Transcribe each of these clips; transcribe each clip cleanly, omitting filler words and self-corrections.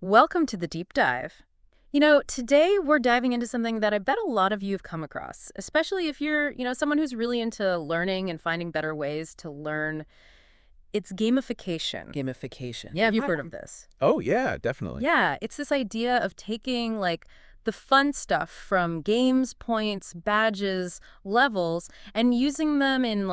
Welcome to the deep dive. Today we're diving into something that I bet a lot of you have come across, especially if you're, someone who's really into learning and finding better ways to learn. It's gamification. Gamification. Yeah, you've heard of this. Oh, yeah, definitely. Yeah, it's this idea of taking the fun stuff from games, points, badges, levels, and using them in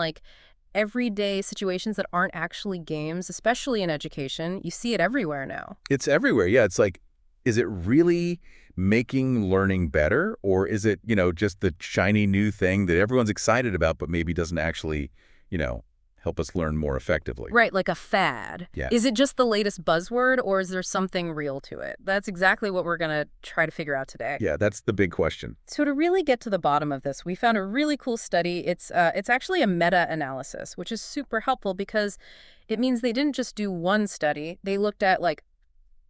everyday situations that aren't actually games, especially in education. You see it everywhere now. It's everywhere. Yeah, it's like, is it really making learning better, or is it, just the shiny new thing that everyone's excited about, but maybe doesn't actually, you know, help us learn more effectively? Right, like a fad. Yeah. Is it just the latest buzzword, or is there something real to it? That's exactly what we're going to try to figure out today. Yeah, that's the big question. So to really get to the bottom of this, we found a really cool study. It's actually a meta-analysis, which is super helpful because it means they didn't just do one study. They looked at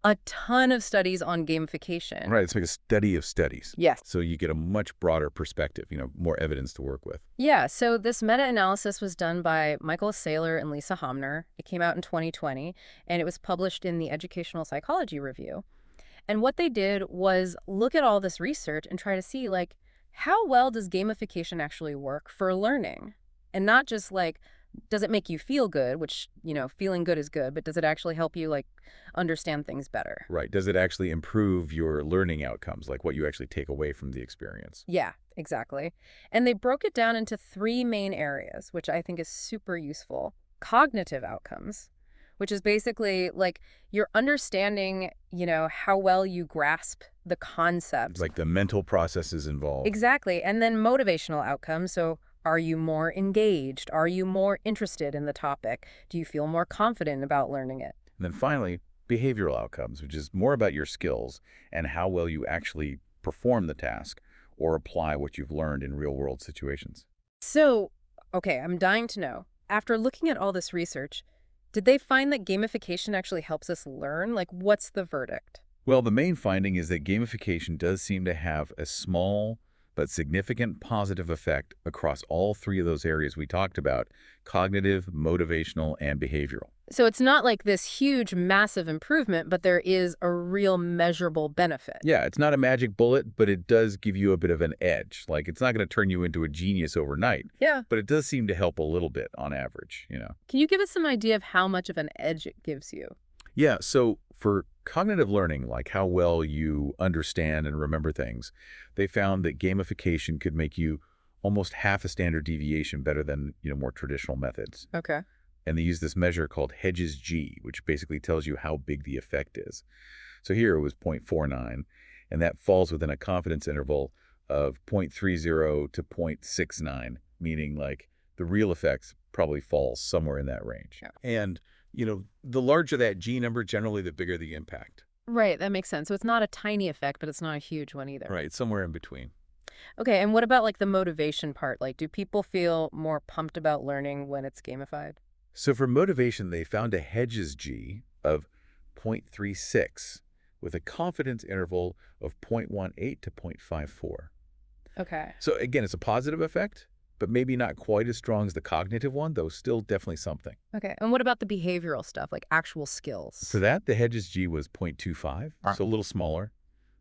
a ton of studies on gamification. Right, it's like a study of studies. Yes. So you get a much broader perspective, more evidence to work with. Yeah, so this meta-analysis was done by Michael Saylor and Lisa Homner. It came out in 2020, and it was published in the Educational Psychology Review. And what they did was look at all this research and try to see, how well does gamification actually work for learning? And not just, does it make you feel good, which, feeling good is good, but does it actually help you, understand things better? Right. Does it actually improve your learning outcomes, like what you actually take away from the experience? Yeah, exactly. And they broke it down into three main areas, which I think is super useful. Cognitive outcomes, which is basically your understanding, how well you grasp the concepts. Like the mental processes involved. Exactly. And then motivational outcomes. So are you more engaged? Are you more interested in the topic? Do you feel more confident about learning it? And then finally, behavioral outcomes, which is more about your skills and how well you actually perform the task or apply what you've learned in real-world situations. So, okay, I'm dying to know. After looking at all this research, did they find that gamification actually helps us learn? What's the verdict? Well, the main finding is that gamification does seem to have a small but significant positive effect across all three of those areas we talked about: cognitive, motivational, and behavioral. So it's not like this huge, massive improvement, but there is a real measurable benefit. Yeah, it's not a magic bullet, but it does give you a bit of an edge. Like, it's not going to turn you into a genius overnight, Yeah. but it does seem to help a little bit on average. Can you give us some idea of how much of an edge it gives you? Yeah, so for cognitive learning, like how well you understand and remember things, they found that gamification could make you almost half a standard deviation better than, more traditional methods. Okay. And they use this measure called Hedges G, which basically tells you how big the effect is. So here it was 0.49, and that falls within a confidence interval of 0.30 to 0.69, meaning the real effects probably falls somewhere in that range. Yeah. And the larger that G number, generally the bigger the impact. Right, that makes sense. So it's not a tiny effect, but it's not a huge one either. Right, somewhere in between. Okay, and what about the motivation part? Do people feel more pumped about learning when it's gamified? So for motivation, they found a Hedges G of 0.36 with a confidence interval of 0.18 to 0.54. Okay. So again, it's a positive effect, but maybe not quite as strong as the cognitive one, though still definitely something. Okay, and what about the behavioral stuff, actual skills? For that, the Hedges G was 0.25, so a little smaller,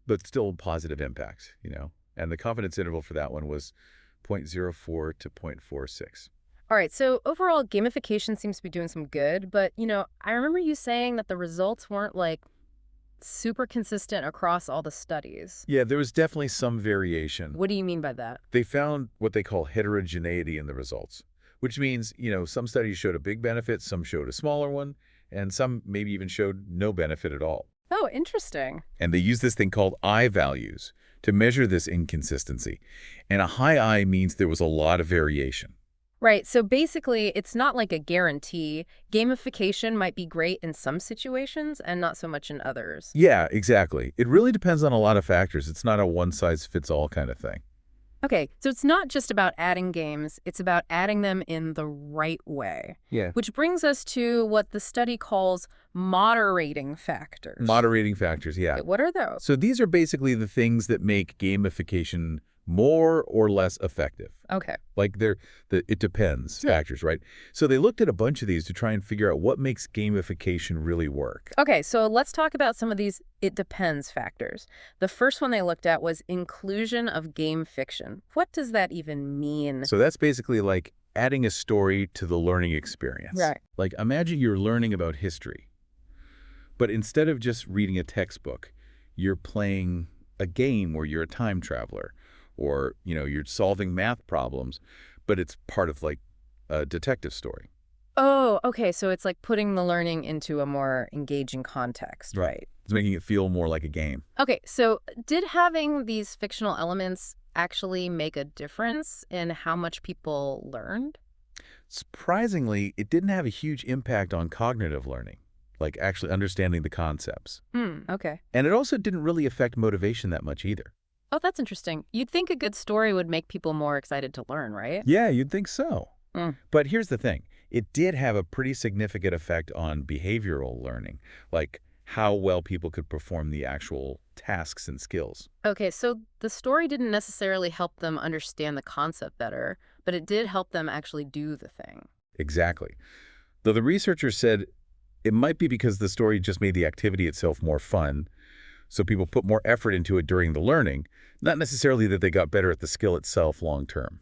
but still positive impact. And the confidence interval for that one was 0.04 to 0.46. All right, so overall, gamification seems to be doing some good, but, I remember you saying that the results weren't, super consistent across all the studies. Yeah, there was definitely some variation. What do you mean by that? They found what they call heterogeneity in the results, which means, some studies showed a big benefit, some showed a smaller one, and some maybe even showed no benefit at all. Oh, interesting. And they use this thing called I values to measure this inconsistency. And a high I means there was a lot of variation. Right, so basically, it's not like a guarantee. Gamification might be great in some situations and not so much in others. Yeah, exactly. It really depends on a lot of factors. It's not a one-size-fits-all kind of thing. Okay, so it's not just about adding games, it's about adding them in the right way. Yeah. Which brings us to what the study calls moderating factors. Moderating factors, yeah. What are those? So these are basically the things that make gamification more or less effective. Okay. Like it depends factors, right? So they looked at a bunch of these to try and figure out what makes gamification really work. Okay, so let's talk about some of these it depends factors. The first one they looked at was inclusion of game fiction. What does that even mean? So that's basically like adding a story to the learning experience. Right. Like imagine you're learning about history, but instead of just reading a textbook, you're playing a game where you're a time traveler or, you're solving math problems, but it's part of like a detective story. Oh, okay, so it's like putting the learning into a more engaging context, Right. right? It's making it feel more like a game. Okay, so did having these fictional elements actually make a difference in how much people learned? Surprisingly, it didn't have a huge impact on cognitive learning, like actually understanding the concepts. Okay. And it also didn't really affect motivation that much either. Oh, that's interesting. You'd think a good story would make people more excited to learn, right? Yeah, you'd think so. Mm. But here's the thing. It did have a pretty significant effect on behavioral learning, like how well people could perform the actual tasks and skills. Okay, so the story didn't necessarily help them understand the concept better, but it did help them actually do the thing. Exactly. Though the researchers said it might be because the story just made the activity itself more fun, so people put more effort into it during the learning, not necessarily that they got better at the skill itself long term.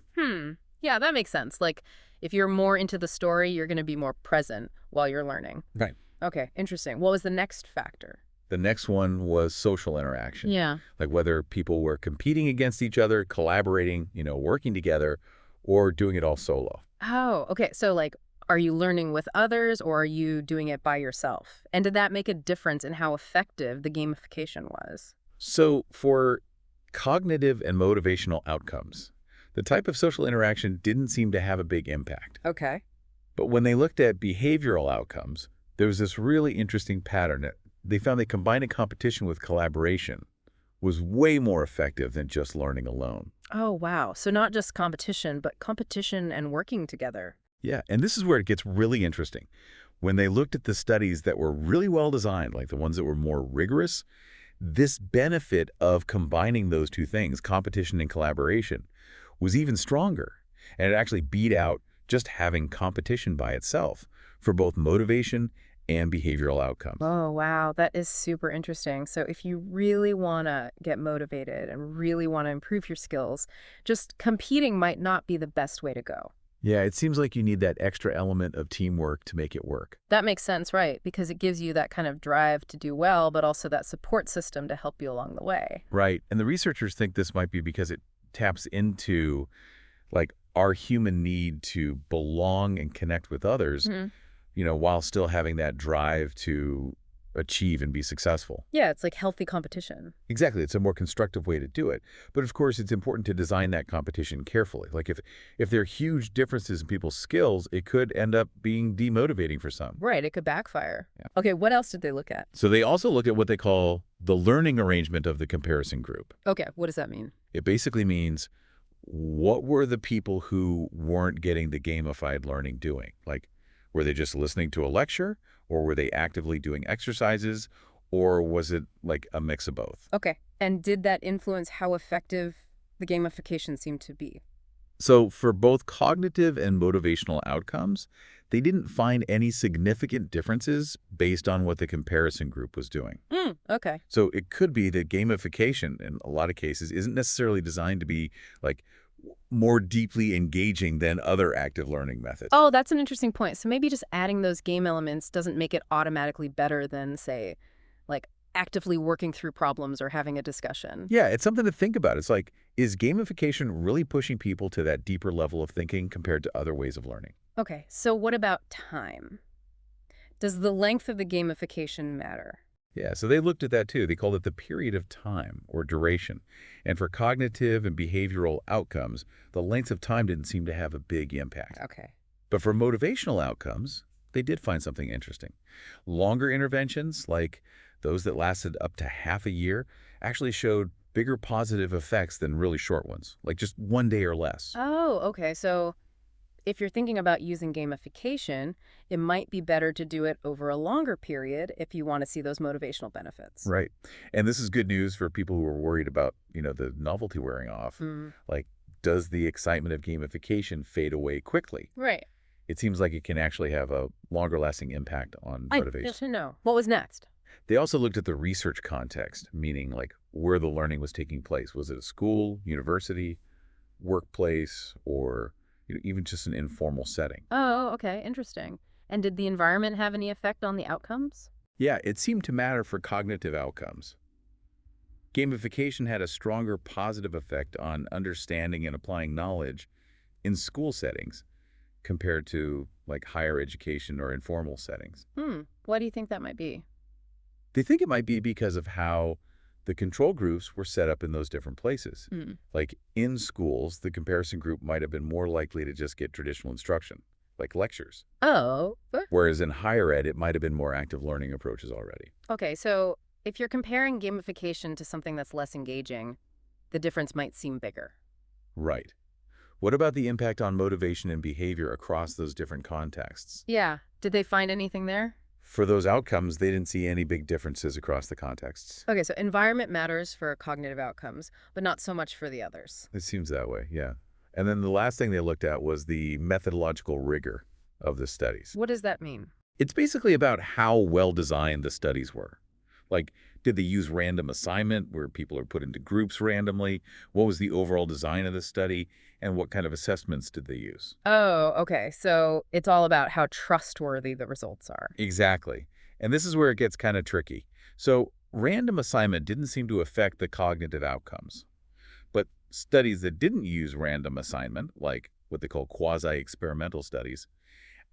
Yeah, that makes sense. Like, if you're more into the story, you're going to be more present while you're learning. Right. Okay, interesting. What was the next factor? The next one was social interaction, Yeah. like whether people were competing against each other, collaborating, working together, or doing it all solo. Oh, okay. So, like, are you learning with others or are you doing it by yourself? And did that make a difference in how effective the gamification was? So for cognitive and motivational outcomes, the type of social interaction didn't seem to have a big impact. Okay. But when they looked at behavioral outcomes, there was this really interesting pattern. They found that combining competition with collaboration was way more effective than just learning alone. Oh, wow. So not just competition, but competition and working together. Yeah, and this is where it gets really interesting. When they looked at the studies that were really well designed, like the ones that were more rigorous, this benefit of combining those two things, competition and collaboration, was even stronger. And it actually beat out just having competition by itself for both motivation and behavioral outcomes. Oh, wow. That is super interesting. So if you really want to get motivated and really want to improve your skills, just competing might not be the best way to go. Yeah, it seems like you need that extra element of teamwork to make it work. That makes sense, right? Because it gives you that kind of drive to do well, but also that support system to help you along the way. Right. And the researchers think this might be because it taps into like our human need to belong and connect with others, while still having that drive to achieve and be successful. Yeah, it's like healthy competition. Exactly. It's a more constructive way to do it. But of course, it's important to design that competition carefully. Like if there are huge differences in people's skills, it could end up being demotivating for some. Right, it could backfire. Yeah. Okay, what else did they look at? So they also look at what they call the learning arrangement of the comparison group. Okay, what does that mean? It basically means what were the people who weren't getting the gamified learning doing? Like, were they just listening to a lecture, or were they actively doing exercises, or was it like a mix of both? Okay, and did that influence how effective the gamification seemed to be? So for both cognitive and motivational outcomes, they didn't find any significant differences based on what the comparison group was doing. Okay. So it could be that gamification, in a lot of cases, isn't necessarily designed to be like more deeply engaging than other active learning methods. Oh, that's an interesting point. So maybe just adding those game elements doesn't make it automatically better than, say, like actively working through problems or having a discussion. Yeah, it's something to think about. It's like, is gamification really pushing people to that deeper level of thinking compared to other ways of learning? Okay, so what about time? Does the length of the gamification matter? Yeah, so they looked at that too. They called it the period of time or duration. And for cognitive and behavioral outcomes, the length of time didn't seem to have a big impact. Okay. But for motivational outcomes, they did find something interesting. Longer interventions, like those that lasted up to half a year, actually showed bigger positive effects than really short ones, like just one day or less. Oh, okay. So if you're thinking about using gamification, it might be better to do it over a longer period if you want to see those motivational benefits. Right. And this is good news for people who are worried about, the novelty wearing off. Mm, Like, does the excitement of gamification fade away quickly? right. It seems like it can actually have a longer lasting impact on I motivation. yes to know. What was next? They also looked at the research context, meaning like where the learning was taking place. Was it a school, university, workplace, or even just an informal setting? Oh, okay. Interesting. And did the environment have any effect on the outcomes? Yeah, it seemed to matter for cognitive outcomes. Gamification had a stronger positive effect on understanding and applying knowledge in school settings compared to like higher education or informal settings. What do you think that might be? They think it might be because of how the control groups were set up in those different places. Hmm. Like in schools, the comparison group might have been more likely to just get traditional instruction, like lectures. Oh, Whereas in higher ed, it might have been more active learning approaches already. okay. So if you're comparing gamification to something that's less engaging, the difference might seem bigger. Right. What about the impact on motivation and behavior across those different contexts? Yeah. Did they find anything there? For those outcomes, they didn't see any big differences across the contexts. Okay, so environment matters for cognitive outcomes, but not so much for the others. It seems that way, yeah. And then the last thing they looked at was the methodological rigor of the studies. What does that mean? It's basically about how well designed the studies were. Like, did they use random assignment where people are put into groups randomly? What was the overall design of the study? And what kind of assessments did they use? Oh, okay. So it's all about how trustworthy the results are. Exactly. And this is where it gets kind of tricky. So random assignment didn't seem to affect the cognitive outcomes. But studies that didn't use random assignment, like what they call quasi-experimental studies,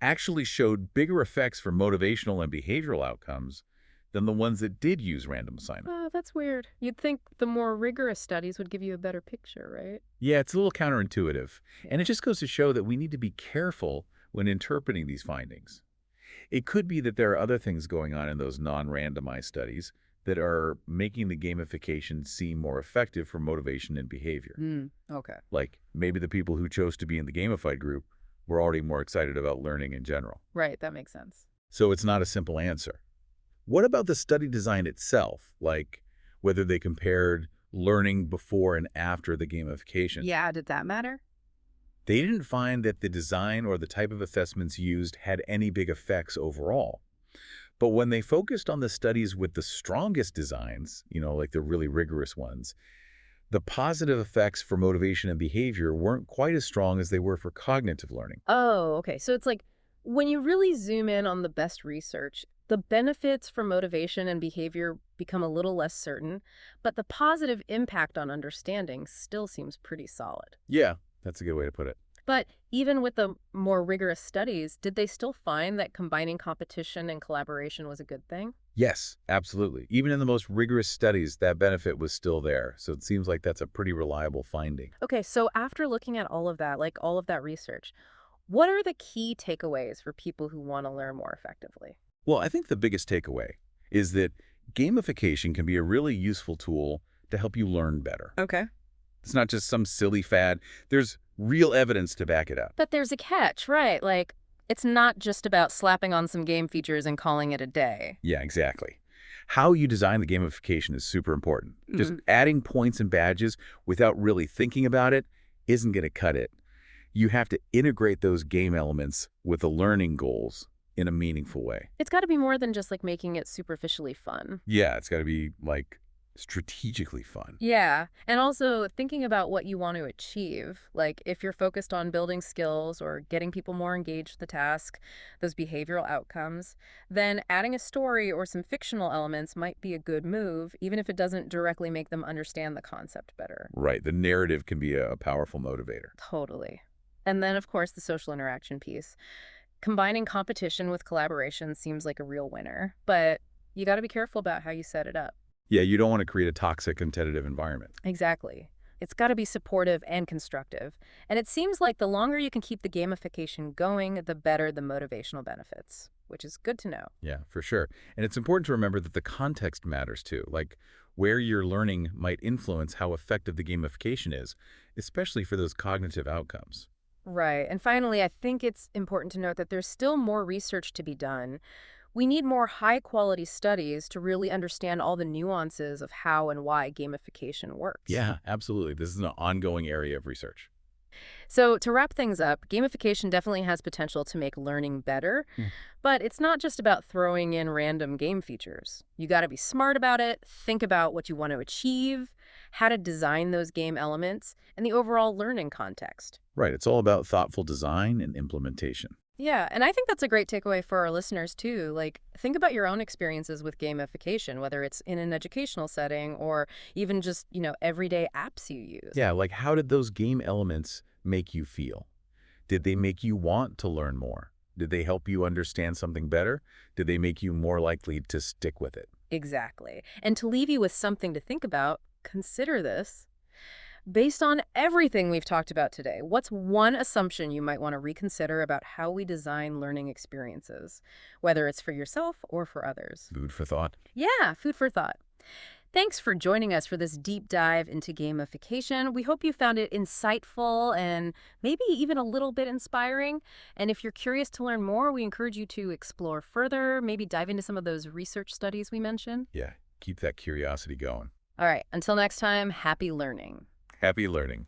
actually showed bigger effects for motivational and behavioral outcomes than the ones that did use random assignment. Oh, that's weird. You'd think the more rigorous studies would give you a better picture, right? Yeah, it's a little counterintuitive. And it just goes to show that we need to be careful when interpreting these findings. It could be that there are other things going on in those non-randomized studies that are making the gamification seem more effective for motivation and behavior. Okay. Like maybe the people who chose to be in the gamified group were already more excited about learning in general. Right, that makes sense. So it's not a simple answer. What about the study design itself? Like whether they compared learning before and after the gamification? Yeah, did that matter? They didn't find that the design or the type of assessments used had any big effects overall. But when they focused on the studies with the strongest designs, like the really rigorous ones, the positive effects for motivation and behavior weren't quite as strong as they were for cognitive learning. Oh, okay. So it's like when you really zoom in on the best research, the benefits for motivation and behavior become a little less certain, but the positive impact on understanding still seems pretty solid. Yeah, that's a good way to put it. But even with the more rigorous studies, did they still find that combining competition and collaboration was a good thing? Yes, absolutely. Even in the most rigorous studies, that benefit was still there. So it seems like that's a pretty reliable finding. Okay, so after looking at all of that, like all of that research, what are the key takeaways for people who want to learn more effectively? Well, I think the biggest takeaway is that gamification can be a really useful tool to help you learn better. Okay. It's not just some silly fad. There's real evidence to back it up. But there's a catch, right? Like, it's not just about slapping on some game features and calling it a day. Yeah, exactly. How you design the gamification is super important. Just adding points and badges without really thinking about it isn't going to cut it. You have to integrate those game elements with the learning goals in a meaningful way. It's got to be more than just like making it superficially fun. Yeah, it's got to be like strategically fun. Yeah, and also thinking about what you want to achieve. Like if you're focused on building skills or getting people more engaged with the task, those behavioral outcomes, then adding a story or some fictional elements might be a good move, even if it doesn't directly make them understand the concept better. Right. The narrative can be a powerful motivator. Totally. And then, of course, the social interaction piece. Combining competition with collaboration seems like a real winner, but you got to be careful about how you set it up. Yeah, you don't want to create a toxic competitive environment. Exactly. It's got to be supportive and constructive. And it seems like the longer you can keep the gamification going, the better the motivational benefits, which is good to know. Yeah, for sure. And it's important to remember that the context matters too. Like where you're learning might influence how effective the gamification is, especially for those cognitive outcomes. Right. And finally, I think it's important to note that there's still more research to be done. We need more high-quality studies to really understand all the nuances of how and why gamification works. Yeah, absolutely. This is an ongoing area of research. So, to wrap things up, gamification definitely has potential to make learning better, Hmm. but it's not just about throwing in random game features. You got to be smart about it, think about what you want to achieve, how to design those game elements, and the overall learning context. Right. It's all about thoughtful design and implementation. Yeah, and I think that's a great takeaway for our listeners too. Like, think about your own experiences with gamification, whether it's in an educational setting or even just, everyday apps you use. Yeah, like how did those game elements make you feel? Did they make you want to learn more? Did they help you understand something better? Did they make you more likely to stick with it? Exactly. And to leave you with something to think about, consider this. Based on everything we've talked about today, what's one assumption you might want to reconsider about how we design learning experiences, whether it's for yourself or for others? Food for thought. Yeah, food for thought. Thanks for joining us for this deep dive into gamification. We hope you found it insightful and maybe even a little bit inspiring. And if you're curious to learn more, we encourage you to explore further, maybe dive into some of those research studies we mentioned. Yeah, keep that curiosity going. All right, until next time, happy learning. Happy learning.